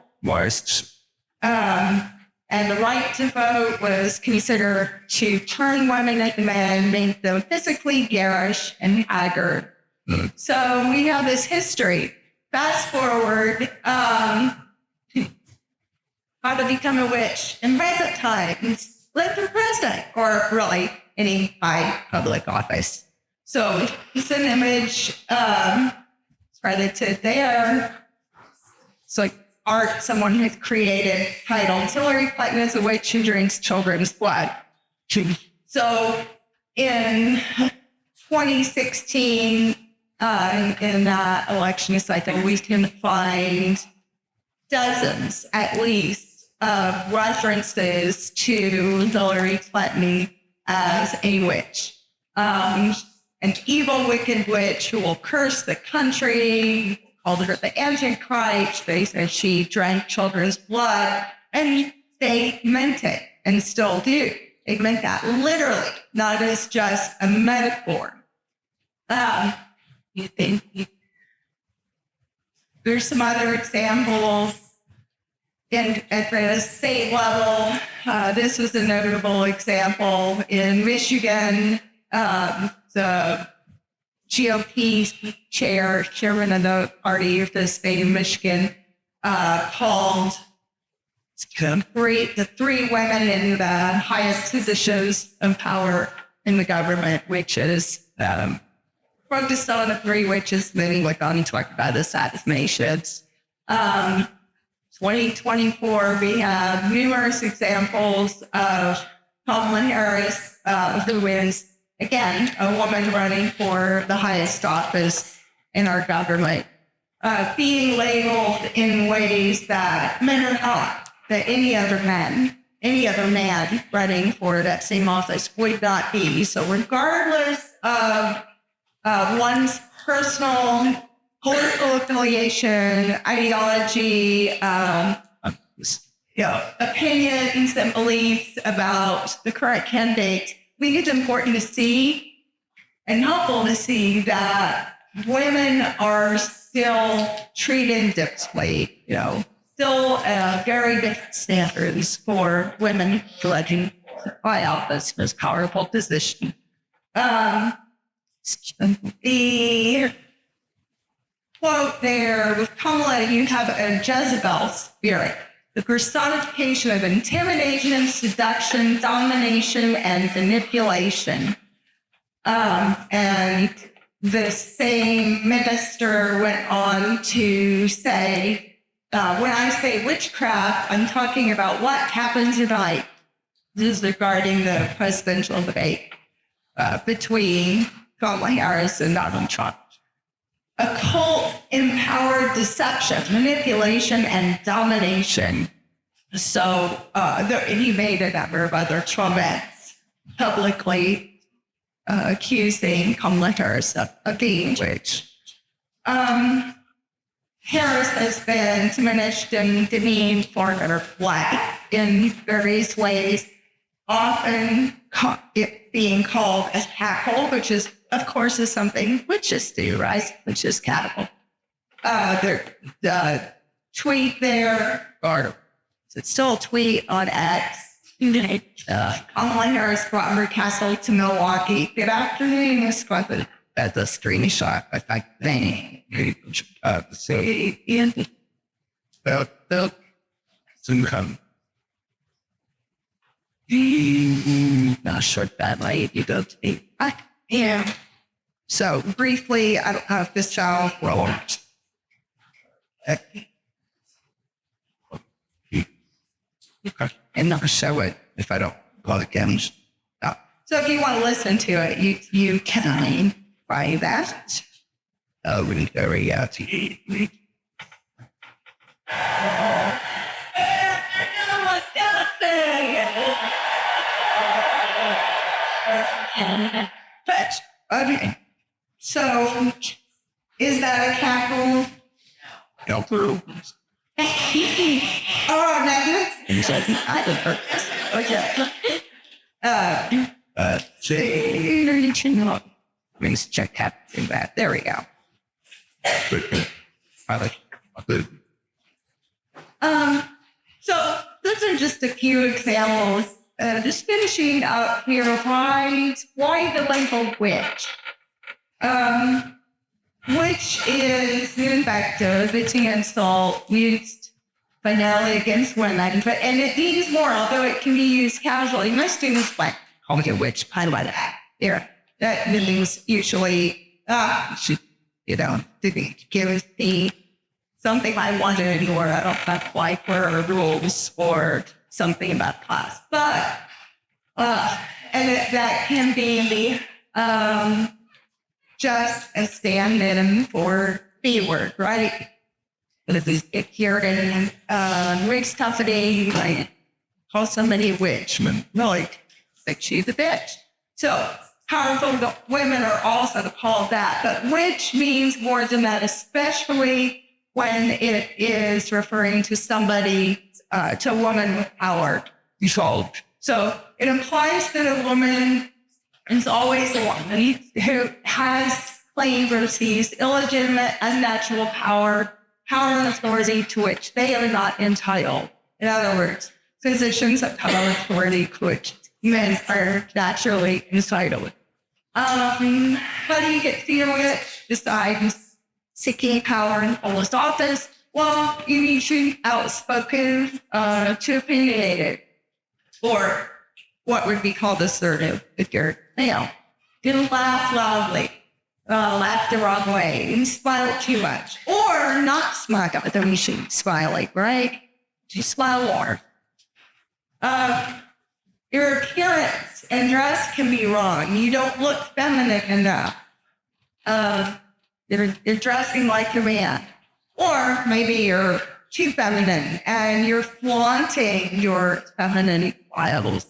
Speaker 3: And the right to vote was considered to turn women into men, make them physically garish and haggard. So we have this history. Fast forward, how to become a witch in present times, like the president, or really any high public office. So it's an image credited there. It's like art someone has created titled Hillary Clinton is a witch who drinks children's blood. So in 2016, in that election cycle, we can find dozens, at least, of references to Hillary Clinton as a witch. An evil, wicked witch who will curse the country, called her the Antichrist. They said she drank children's blood, and they meant it and still do. They meant that literally, not as just a metaphor. There's some other examples at the state level. This was a notable example in Michigan. The GOP chairman of the party of the state of Michigan, called the three women in the highest positions of power in the government, which is focused on the three witches. Then we went on to talk about assassinations. 2024, we have numerous examples of Kamala Harris, who is, again, a woman running for the highest office in our government, being labeled in ways that men are not, that any other man running for that same office would not be. So regardless of one's personal political affiliation, ideology, opinions and beliefs about the current candidate, I think it's important to see and helpful to see that women are still treated differently, still very different standards for women elected by office in this powerful position. The quote there with Kamala, you have a Jezebel spirit, the personification of intimidation, seduction, domination, and manipulation. And the same minister went on to say, when I say witchcraft, I'm talking about what happened tonight. This is regarding the presidential debate between Kamala Harris and Donald Trump. Occult, empowered deception, manipulation, and domination. So he made a number of other comments publicly accusing Kamala Harris of being witch. Harris has been diminished and demeaned for her life in various ways, often it being called a cackle, which is, of course, is something witches do, right? Which is cackle. The tweet there, or it's still a tweet on X. Online nurse Robert Castle to Milwaukee. Good afternoon, Miss Clinton. That's a screenshot. I think. Say in the some not sure that might you go to the yeah. So briefly, I don't have this child rolls. And not show it if I don't call it games. So if you want to listen to it, you can buy that. Oh, really very But okay. So is that a cackle? No. Oh, no. I didn't hurt this. Okay. Let's check that. There we go. So those are just a few examples. Just finishing up here, why the label witch? Witch is an invective. It's an insult used banally against women, and it means more, although it can be used casually. Most students like call me a witch. I like that. Here, that means usually, didn't give me something I wanted, or I don't have like her rules or something about class. But that can be just a stand-in for B word, right? If you're in Rick's company, like call somebody a witch, like she's a bitch. So powerful women are also called that, but witch means more than that, especially when it is referring to somebody, to a woman with power. So it implies that a woman is always a woman who has claimed or sees illegitimate, unnatural power and authority to which they are not entitled. In other words, positions of power and authority to which men are naturally entitled. How do you get fear with? Besides seeking power in fullest office, well, you need to be outspoken, to opinionated, or what would be called assertive if you're male. You laugh loudly, laugh the wrong way, and smile too much, or not smile. Then we should smile, right? You smile more. Your appearance and dress can be wrong. You don't look feminine enough. You're dressing like a man. Or maybe you're too feminine and you're flaunting your feminine qualities.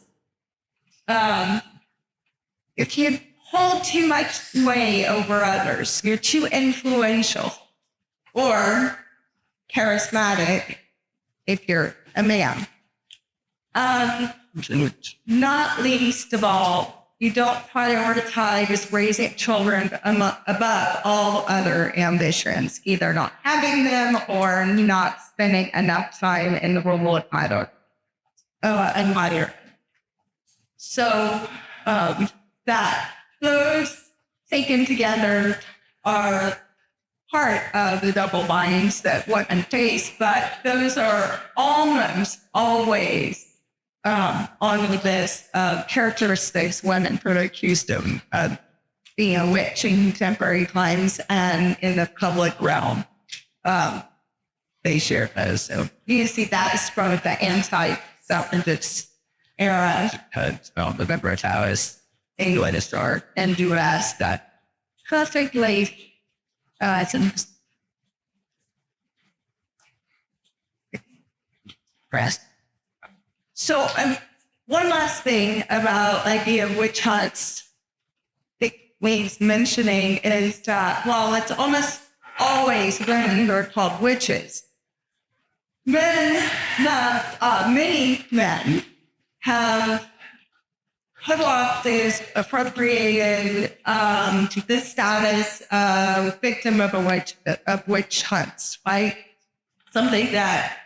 Speaker 3: If you hold too much sway over others, you're too influential or charismatic if you're a man. Not least of all, you don't prioritize raising children above all other ambitions, either not having them or not spending enough time in the role of admirer. So that those taken together are part of the double binds that women face, but those are almost always on the list of characteristics women are accused of being a witch in contemporary times and in the public realm. They share those. So you see that is from the anti-suffragist era. Remember how is English or and U.S. that perfectly pressed. So one last thing about the idea of witch hunts that Lee's mentioning is that, well, it's almost always women who are called witches. Many men have put off this appropriated the status of victim of witch hunts, right? Something that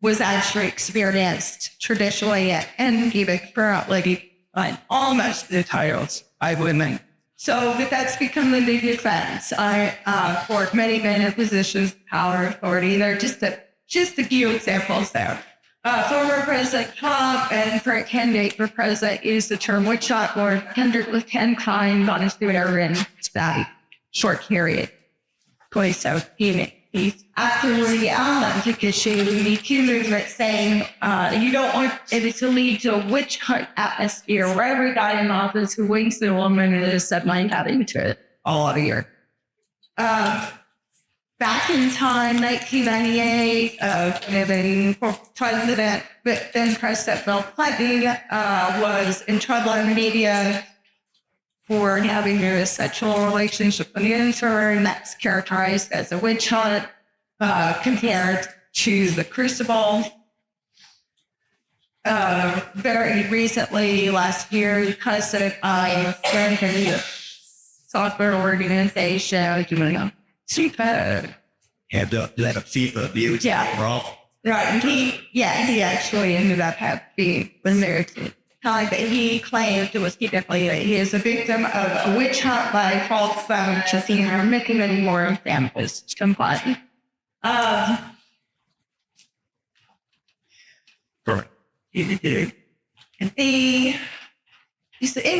Speaker 3: was actually experienced traditionally and even currently on almost the titles by women. So but that's become the big defense for many men in positions of power and authority. There are just a few examples there. Former President Trump and current candidate for president used the term witch hunt more than 10 times on his Twitter in that short period. So he's afterwards Allen took issue with the Me Too movement, saying you don't want it to lead to a witch hunt atmosphere where every guy in office who winks at a woman and is said mind having to it all of year. Back in time, 1998, then President Bill Clinton was in trouble in the media for having a sexual relationship with an intern that's characterized as a witch hunt compared to the Crucible. Very recently, last year, the president of a software organization,
Speaker 1: Had to let a fever abuse.
Speaker 3: Yeah. Right. He actually ended up being married. But he claimed it was he is a victim of a witch hunt by false phone, just making many more examples. Completely.
Speaker 1: Correct.
Speaker 3: In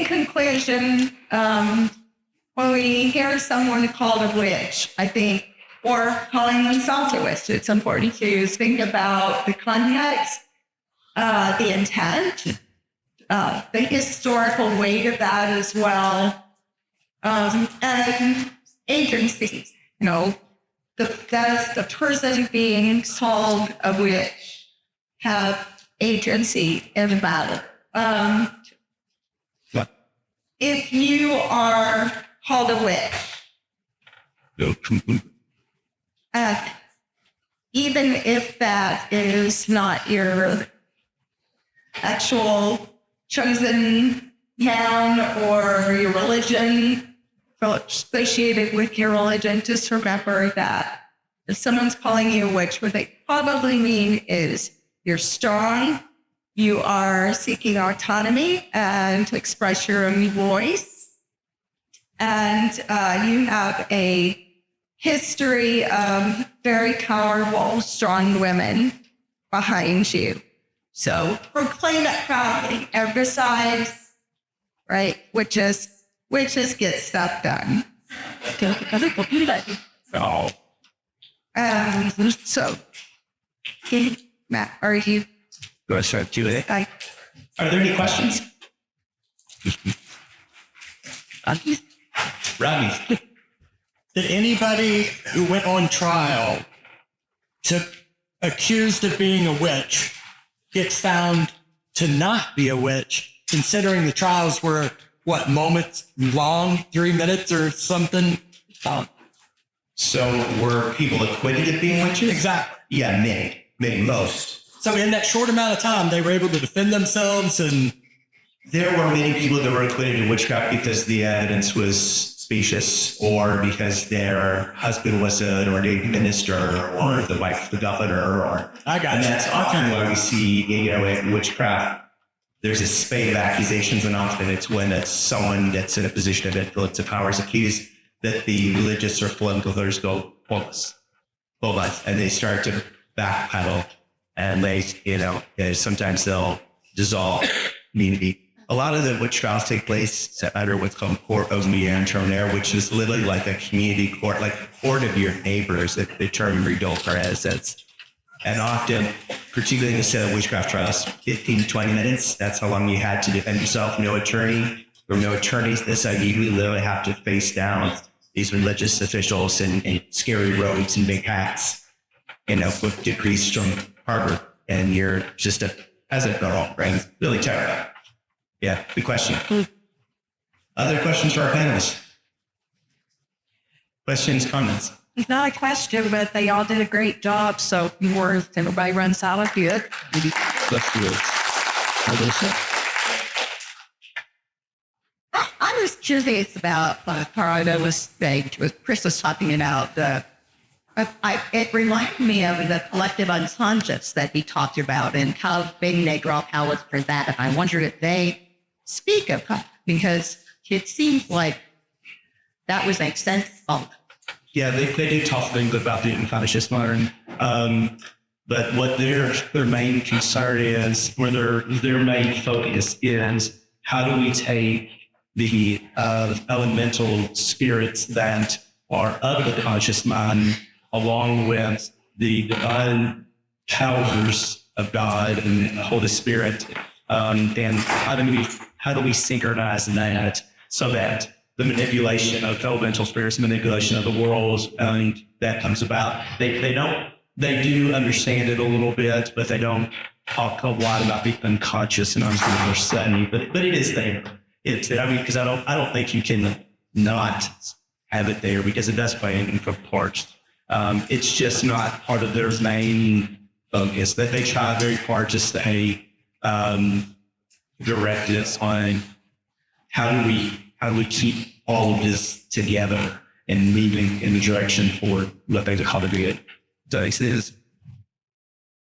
Speaker 3: conclusion, when we hear someone called a witch, I think, or calling themselves a witch, it's important to think about the context, the intent, the historical weight of that as well, and agencies. Does the person being called a witch have agency in the matter? If you are called a witch, even if that is not your actual chosen town or your religion associated with your religion, just remember that if someone's calling you a witch, what they probably mean is you're strong, you are seeking autonomy and to express your own voice, and you have a history of very powerful, strong women behind you. So proclaim it proudly. Emphasize, right? Witches get stuff done.
Speaker 1: Oh.
Speaker 3: So, Matt, are you?
Speaker 1: Go ahead, start Julie.
Speaker 3: Are
Speaker 1: there any questions? Rodney.
Speaker 4: Did anybody who went on trial accused of being a witch get found to not be a witch, considering the trials were, moments long, 3 minutes or something?
Speaker 1: So were people acquitted of being witches?
Speaker 4: Exactly.
Speaker 1: Yeah, many, most.
Speaker 4: So in that short amount of time, they were able to defend themselves, and
Speaker 1: there were many people that were acquitted of witchcraft because the evidence was specious, or because their husband was an ordained minister, or the wife of the governor, and that's often why we see, in witchcraft, there's a spate of accusations, and often it's when it's someone that's in a position of influence and power is accused that the religious or political leaders go hopeless, and they start to backpedal, and they, sometimes they'll dissolve community. A lot of the witch trials take place under what's called court of terminaire, which is literally like a community court, like a court of your neighbors, that the term Ridolfer has. And often, particularly in the set of witchcraft trials, 15 to 20 minutes, that's how long you had to defend yourself. No attorney or no attorneys. This idea you literally have to face down these religious officials in scary robes and big hats, with degrees from Harvard, and you're just a peasant girl, right? It's really terrible. Yeah, good question. Other questions for our panelists? Questions, comments?
Speaker 3: It's not a question, but they all did a great job. So everybody runs out of good.
Speaker 1: Let's do it.
Speaker 3: I was curious about Carl was saying, Chris was talking about the it reminded me of the collective unconscious that he talked about and how being Negro, how it's presented. I wonder if they speak of that, because it seems like that would make sense.
Speaker 1: Yeah, they do talk things about the unconscious mind. But what their main concern is, or their main focus is, how do we take the elemental spirits that are of the conscious mind, along with the divine powers of God and the Holy Spirit, and how do we synchronize that so that the manipulation of elemental spirits, manipulation of the world, that comes about. They do understand it a little bit, but they don't talk a lot about the unconscious and understanding. But it is there. Because I don't think you can not have it there, because it does play in parts. It's just not part of their main focus. That they try very hard to stay directed on how do we keep all of this together and moving in the direction for what they call the good. So it is